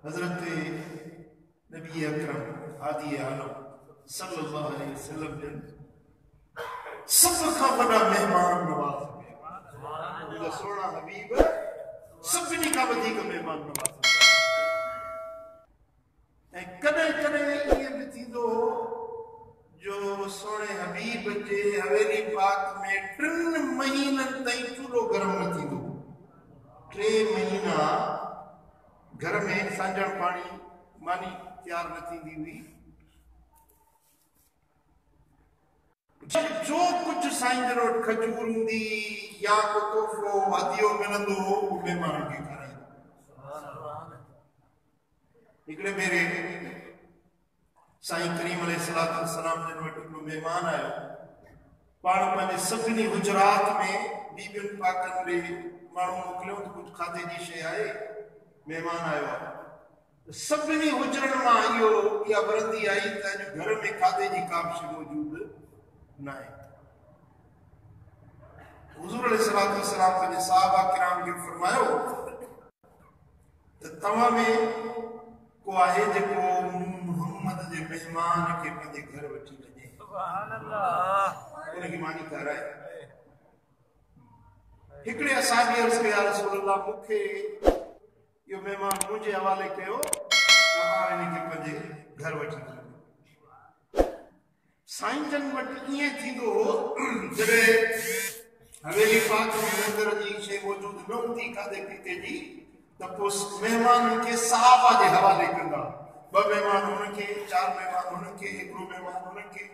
हजरत नबी अकरम आदि आलम सल्लल्लाहु अलैहि वसल्लम जन सब का बड़ा मेहमान नवाज है सोना हबीब सभिनी का वधीक मेहमान नवाज है कदे कदे ये भी थींदो जो सोने हबीब जे हवेली पाक में 3 महीनन ताईं चूल्हो गरम न थींदो 3 महीना घर में सांजण पानी मानी तैयार न थींदी हुई जो कुछ साईं जनो खजूर हूंदी या को तोहफो हदियो मिलंदो मेहमान खे खाराईंदो हिकिड़े भेरे साईं करीम अलैहिस्सलातु वस्सलाम जन वटि हिकिड़ो महिमान आयो पाण पंहिंजे सभिनी हुजरात में बीबियुनि पाकनि ॾे माण्हू मोकिलियो त कुझु खाधे जी शइ आहे महिमान आयो आहे सभिनी हुजरनि मां इहा वरंदी आई त अॼु घर में खाधे जी का बि शइ मौजूद न आहे हुज़ूर अलैहिस्सलातु वस्सलाम पंहिंजे सहाबा किराम खे फरमायो त तव्हां में को आहे जेको मोहम्मद जे मेहमान खे पंहिंजे घर वठी वञे सुभान अल्लाह उनखे मानी कराए हिकिड़े असाबी अर्ज़ कया रसूल अल्लाह मूंखे यो मेहमान मुझे हवाले कयो तव्हां इनखे पंहिंजे घर वठी वञो साईं जन वटि ईअं थींदो हो जॾहिं हवेली पाक में लंगर जी शइ मौजूद न हूंदी खाधे पीते जी त पोइ महिमाननि खे सहाबा जे हवाले कंदा 2 महिमान हुनखे 4 महिमान हुनखे हिकिड़ो महिमान हुनखे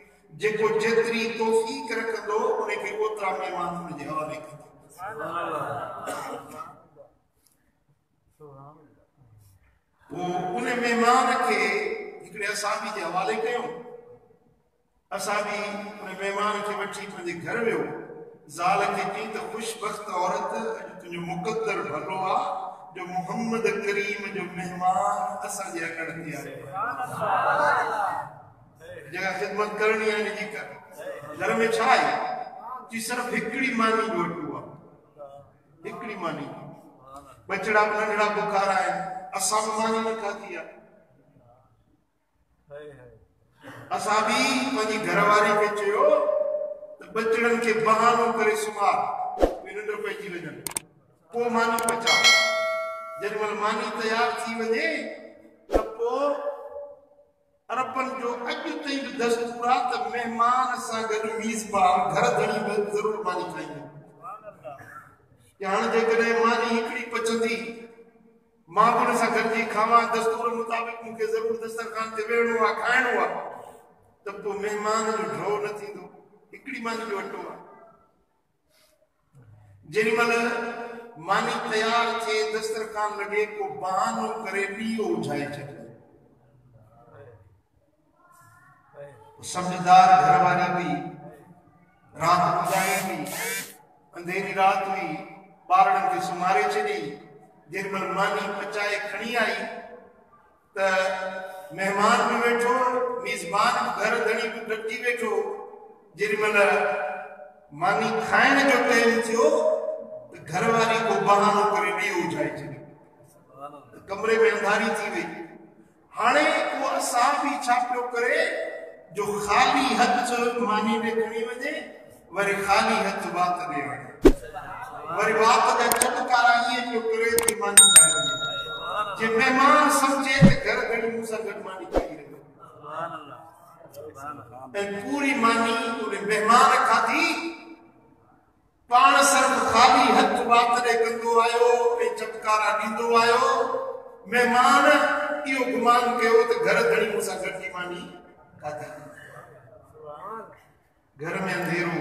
जेको जेतिरी तौफ़ीक़ रखंदो उनखे ओतिरा महिमान हुनजे हवाले कंदा पोइ उन महिमान खे हिकिड़े असाबी जे हवाले कयूं असाबी उन महिमान खे वठी पंहिंजे घर वियो ज़ाल खे चई त खुशबख्त औरत अॼु तुंहिंजो मुक़द्दर भलो आहे जो मोहम्मद करीम जो मेहमान असांजे अगण ते आयो जेका ख़िदमत करणी आहे इनजी कर घर में छा आहे जी सिर्फ़ हिकिड़ी मानी जो अटो आहे हिकिड़ी मानी बचड़ा नंढड़ा बुखार आहिनि असां बि मानी न खाधी आहे असां बि पंहिंजी घरवारी खे चयो त बचड़नि खे बहानो करे सुम्हार निंड पइजी वञनि पोइ मानी पचा जेॾी महिल मानी तयार थी वञे त पोइ अरबनि जो अॼु ताईं बि दस्तूर आहे त महिमान सां गॾु मीज़बान घर धणी बि ज़रूरु मानी खाईंदा हाणे जेकॾहिं मानी हिकिड़ी पचंदी मां बि हुन सां गॾिजी खावां दस्तूर मुताबिक़ मूंखे ज़रूरु दस्तरखान ते वेहणो आहे खाइणो आहे त पोइ महिमान जो ड्रो न थींदो हिकिड़ी मानी जो अटो आहे जेॾी महिल मानी तयार थिए दस्तरखान लॻे को बहानो करे ॾीओ उझाए छॾे समझदार घरवारी हुई रात गुज़ारी हुई अंधेरी रात हुई ॿारनि खे सुम्हारे छॾी जेॾी महिल मानी पचाए खणी आई त महिमान बि वेठो मीज़बान घर धणी बि गॾिजी वेठो जेॾी महिल मानी खाइण जो टाइम थियो त घरवारी को बहानो करे ॾीओ उझाए छॾियो कमरे में अंधारी थी वई हाणे उहो असां बि छा पियो करे जो ख़ाली हथ मानी ॾे खणी वञे वरी ख़ाली हथ वात ॾे वञे वरी वात जा चटकारा ईअं पियो करे कि मानी खाए वञे जे महिमान सम्झे त घर घणी मूंसां गॾु मानी खाई रहियो ऐं पूरी मानी उन महिमान खाधी पाण सिर्फ़ ख़ाली हथ वात ॾे कंदो आयो ऐं चटकारा ॾींदो आयो महिमान इहो गुमान कयो त घर घणी मूंसां गॾिजी मानी खाधी घर में अंधेरो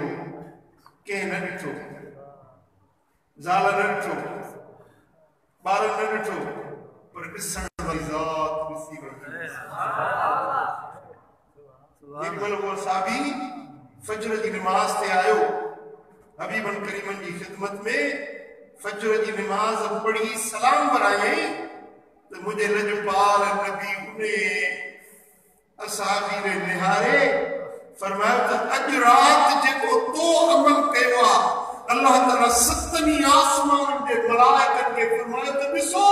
कंहिं न ॾिठो ज़ाल न ॾिठो ॿार न ॾिठो पर ॾिसण वारी ज़ात ॾिसी वई जेॾी महिल उहो साबी फजर जी नमाज़ ते आयो हबीबन करीमन जी ख़िदमत में फजर जी नमाज़ पढ़ी सलाम वरायई त मुंहिंजे लजपाल नबी उन्हे असाबी ने निहारे फरमायो त अॼु रात जेको तो अमल कयो आहे अल्लाह ताला सतनी आसमान के मलाइकत के फरमाया तो ॾिसो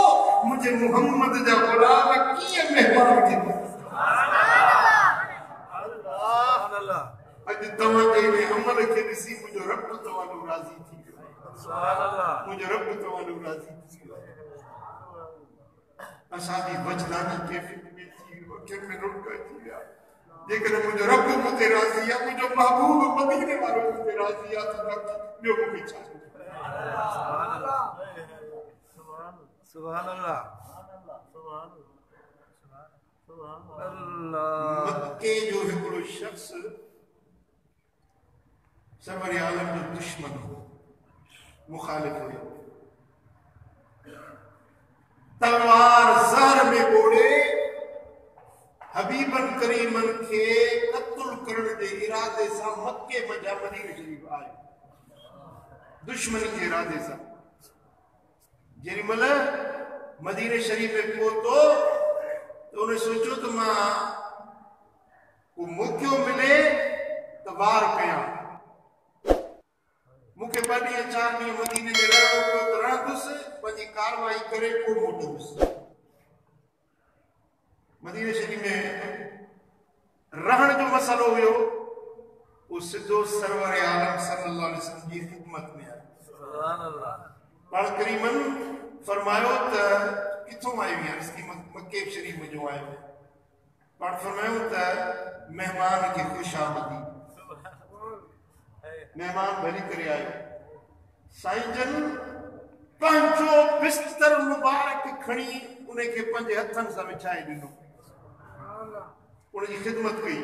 मुझे मोहम्मद जा गुलाम कीअं मेहमान थी अॼु तव्हांजे इन अमल खे ॾिसी मुंहिंजो रब तव्हांजो राज़ी थी वियो मुंहिंजो रब तव्हांजो राज़ी थी वियो असांजी वजदानी कैफ़ियत में थी वियो अखियुनि में रुक अची विया जेकॾहिं मुंहिंजो रब मूंते राज़ी आहे मुंहिंजो महबूब मदीने वारो मूंते राज़ी आहे त ॿियो मूंखे छा सुभान अल्लाह मक्के जो हिकिड़ो शख्स सरवर आलम जो दुश्मन हो मुखालिफ हो तलवार ज़हर में बोड़े हबीबन करीमन के कत्ल करण के इरादे से मक्के मजा मदीने शरीफ आए दुश्मनी के इरादे से जेमल मदीने शरीफ में पहुतो तो उन्हें सोचो तो मां को मौको मिले तो वार कया मुखे 2 ॾींहं 4 ॾींहं मदीने में रहणो पियो त रहंदुसि पंहिंजी कारवाई करे पोइ मोटंदुसि मदीने शरीफ में रहण जो मसलो हुयो वो सिद्धो सरवर आलम सल्लल्लाहु अलैहि वसल्लम की खिदमत में आयो सुभान अल्लाह पाण करीमन फरमायो त किथों आयो यार इसकी मक्के शरीफ में जो आयो पाण फरमायो त मेहमान के खुशामदी मेहमान भली करे आयो साईं जन पंहिंजो बिस्तर मुबारक खणी उन्हें के पंहिंजे हथनि सां विछाए ॾिनो उनकी खिदमत कई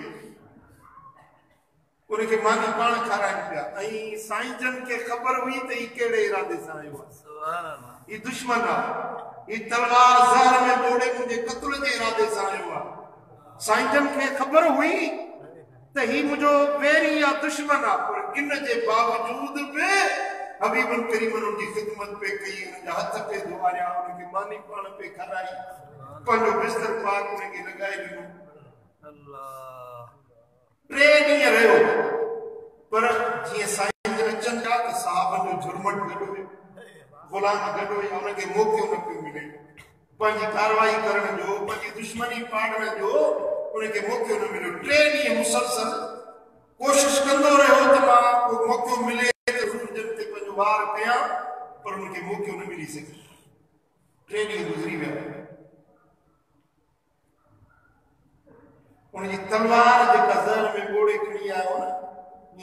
उनके मानी पाण खाराइनि पिया ऐं साईं जन के ख़बर हुई त ही कहिड़े इरादे सां आयो आहे सुभान अल्लाह ही दुश्मन आहे ही तलवार ज़हर में बोड़े मुंहिंजे क़त्ल जे इरादे सां आयो आहे साईं जन के ख़बर हुई त ही मुंहिंजो वेरी या दुश्मन आहे पर इन जे बावजूद बि हबीबन करीमन उनकी खिदमत पे कई उनजा हथ पे धोआरिया उनके मानी पाण पे खाराई पंहिंजो बिस्तर पाक उनके लॻाए ॾिनो अल्लाह 3 ॾींहं रहियो पर जीअं साईं जन अचनि था त साहबनि जो झुरमट गॾु हुयो गुलाम गॾु हुया उनखे मौक़ो न पियो मिले पंहिंजी कारवाई करण जो पंहिंजी दुश्मनी पाड़ण जो उनखे मौक़ो न मिलियो 3 ॾींहं मुसलसल कोशिश कंदो रहियो त मां को मौक़ो मिले त ज़रूर जन ते पंहिंजो वार कयां पर उनखे मौक़ो न मिली सघे 3 ॾींहं गुज़री विया उनकी तलवार जेका ज़हर में बोड़े खणी आयो न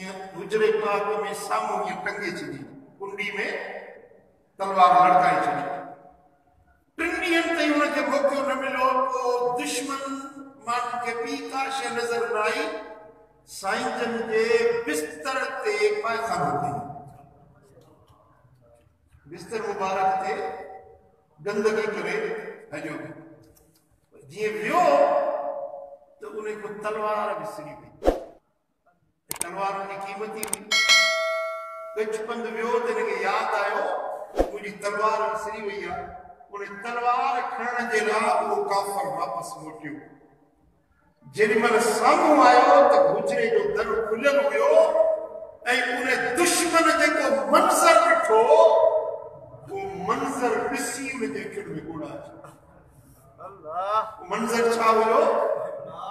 ईअं हुजरे पाक में साम्हूं ईअं टंगे छॾी कुंडी में तलवार लड़काए छॾी 3 ॾींहंनि ताईं उनखे मौक़ो न मिलियो पोइ दुश्मन माण्हुनि खे ॿी का शइ नज़र न आई साईं जन जे बिस्तर ते पायखानो कई बिस्तर मुबारक ते गंदगी करे हलियो जीअं वियो तो उन्हें को तलवार विसरी हुई तलवार की कीमती हुई गचपंद वियो तो इनके याद आयो मुझी तलवार विसरी हुई है उन्हें तलवार खणण जे लाइ वो काफर वापस मोटियो जेमल साम्हूं आयो तो गुजरे जो दर खुलियल हुयो ऐं उन्हें दुश्मन जेको मंज़र ॾिठो वो मंज़र ॾिसी उनजे अखियुनि में ॻोड़ा अल्लाह मंज़र छा हुयो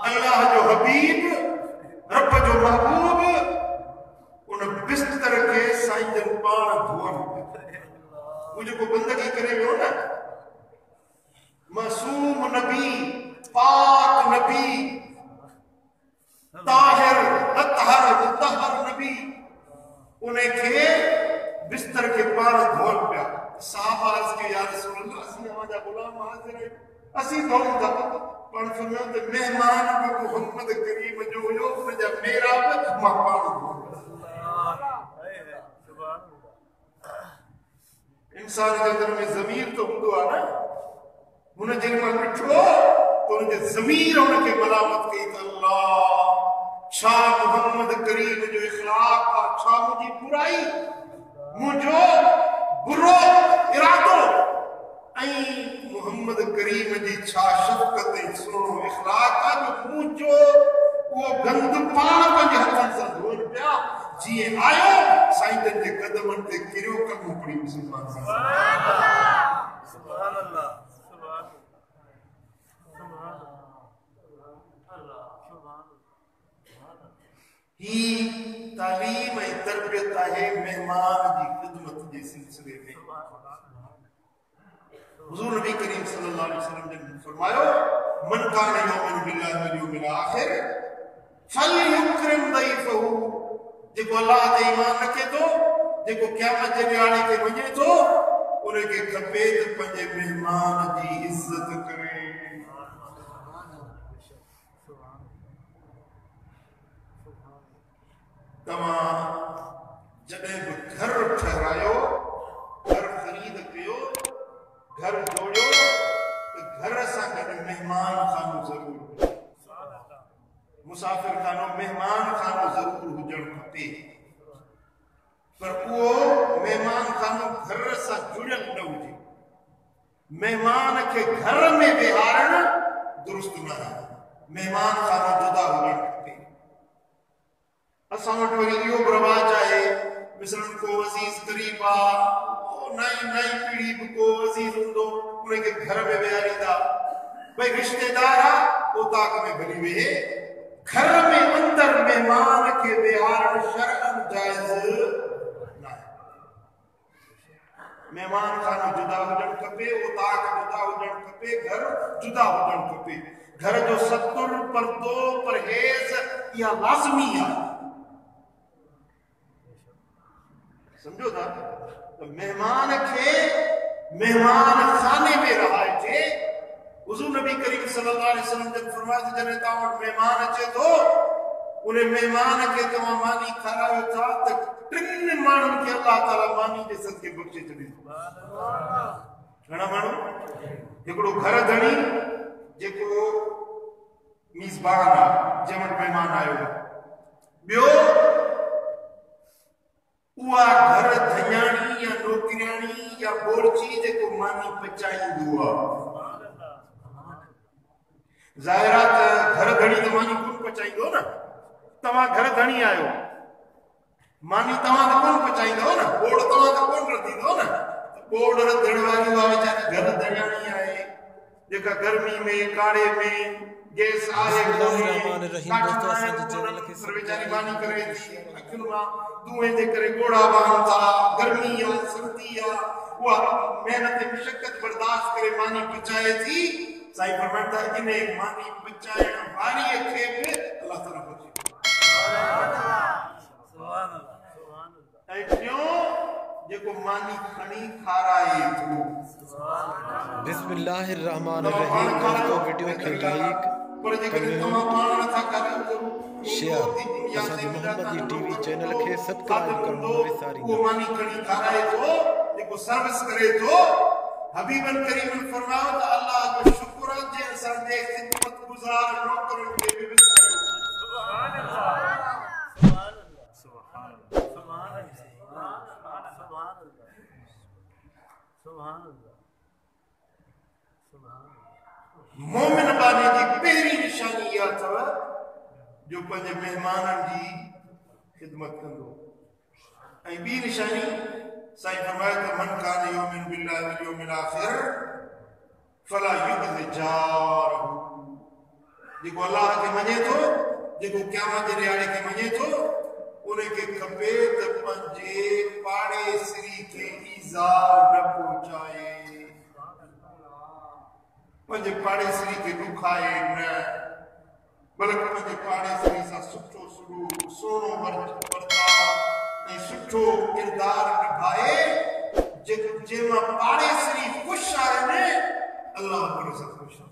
अल्लाह जो हबीब रब जो महबूब उन बिस्तर के साईं जन पाण धोअनि मुझे को बंदगी करे वियो न मासूम नबी पाक नबी ताहिर अतहर मुतहर नबी उन्हें के बिस्तर के पाण धोअनि पिया साहबा अर्ज़ के या रसूल अल्लाह असीं अवांजा गुलाम हाज़िर आहियूं असीं धोऊं था पाण फरमायो त मेहमान बि मोहम्मद करीम जो हुयो उनजा मेरा बि मां पाण इंसान जे अंदर में ज़मीर तो हूंदो आहे न हुन जेमल ॾिठो त उनजे ज़मीर उनखे मलामत कई त अल्लाह छा मोहम्मद करीम जो इख़लाक़ आहे छा मुंहिंजी बुराई मुंहिंजो बुरो इरादो ऐं मोहम्मद करीम जी छा शफ़क़त ऐं सुहिणो इख़लाक़ आहे जो मुंहिंजो उहो गंद पाण पंहिंजे हथनि सां धोअनि पिया जीअं आयो साईं जे कदमनि ते किरियो कमु पड़ी मुसलमान सुभान अल्लाह ही तालीम ऐं तरबियत आहे मेहमान जी ख़िदमत जे सिलसिले में। हुज़ूर नबी करीम सल्लल्लाहु अलैहि वसल्लम ने फरमायो मन कान युमिनु बिल्लाहि वल यौमिल आखिर फलयुक्रिम दैफहु, जेको अल्लाह ते ईमान रखे थो, जेको क़यामत जे ॾियारे खे मञे थो, उनखे खपे त पंहिंजे मेहमान जी इज़त करे। तव्हां जॾहिं बि घर ठहरायो, घर ख़रीद कयो, घर जोड़ियो, त घर सां गॾु महिमान खानो ज़रूर, मुसाफ़िर खानो महिमान खानो ज़रूर हुजणु खपे। पर उहो महिमान खानो घर सां जुड़ियल न हुजे। महिमान खे घर में विहारणु दुरुस्त न आहे, महिमान खानो जुदा हुजणु खपे। असां वटि वरी इहो बि रवाज आहे, मिसरनि को अज़ीज़ क़रीब आहे, नई पीढ़ी बि को अज़ीज़ हूंदो, उनखे घर में विहारींदा। भई रिश्तेदार आहे, ओताक में भली वेहे। घर में अंदर मेहमान के विहारण शरअन जायज़ न आहे। मेहमान खानो जुदा हुजणु खपे, ओताक जुदा हुजणु खपे, घर जुदा हुजणु खपे। घर जो सतुर, पर्दो, परहेज़ इहा लाज़मी आहे। समझो था? तो मेहमान खे मेहमान खाने में रहाइजे। हुज़ूर नबी करीम सल्लल्लाहु अलैहि वसल्लम जब फरमाया जॾहिं तव्हां वटि महिमान अचे थो, उन मेहमान खे तव्हां मानी खारायो था त टिनि माण्हुनि खे अल्लाह ताला मानी जे सदके बख़्शे छॾींदो। घणा माण्हू? हिकिड़ो घर धणी जेको मीज़बान आहे, जंहिं वटि महिमान आयो आहे। ॿियो उहा घर धञाणी या नौकिरियाणी या बोरची जेको मानी पचाईंदो आहे। ज़ाहिर आहे त घर धणी त मानी कोन पचाईंदो न। तव्हां घर धणी आहियो, मानी तव्हां त कोन पचाईंदो न, बोड़ तव्हां त कोन रधींदो न। बोड़ रधण वारी उहा वीचारी घर धञाणी आहे, जेका गर्मी में काड़े में गैस आहे दोस्तों असांजे चैनल खे वीचारी मानी करे थी, अखियुनि मां धुएं जे करे ॻोढ़ा वहनि था, गर्मी आहे, सर्दी आहे, उहा महिनत मुशक़त बर्दाश्त करे मानी पचाए थी। साईं फरमाइनि था इन मानी पचाइण वारीअ खे बि अल्लाह ताला बख़्शे। ऐं टियों जेको मानी खणी खाराए थो। बिस्मिल्लाहिर्रहमानिर्रहीम। दोस्तों वीडियो खे लाइक शेयर, असांजे मोहम्मदी टीवी चैनल खे सब्सक्राइब करणु न विसारींदा। मानी खणी खाराए थो, जेको सर्विस करे थो। हबीबन करीमन फरमायो त अल्लाह जो शुक्र आहे जे असांजे ख़िदमत गुज़ार नौकरनि खे बि विसारियो। सुभान अल्लाह, सुभान अल्लाह, सुभान अल्लाह, सुभान अल्लाह, सुभान अल्लाह, सुभान अल्लाह, सुभान अल्लाह। मोमिन बानी जी पहिरीं निशानी इहा अथव जो पंहिंजे महिमाननि जी ख़िदमत कंदो। ऐं ॿी निशानी साईं फरमाए त मन कान युमिनु बिल्लाहि वल यौमिल आखिर फला युज़ि जारहु, जेको अल्लाह खे मञे थो, जेको क़यामत जे ॾियारे खे मञे थो, उनखे खपे त पंहिंजे पाड़ेसरी खे ईज़ा न पहुचाए, पंहिंजे पाड़ेसरी खे ॾुखाए न, बल्कि पंहिंजे पाड़ेसरी सां सुठो सलूक, सुहिणो बर्ताव ऐं सुठो किरदार निभाए। जंहिंमां पाड़ेसरी ख़ुशि आहिनि, अल्लाह सां ख़ुशि आहे।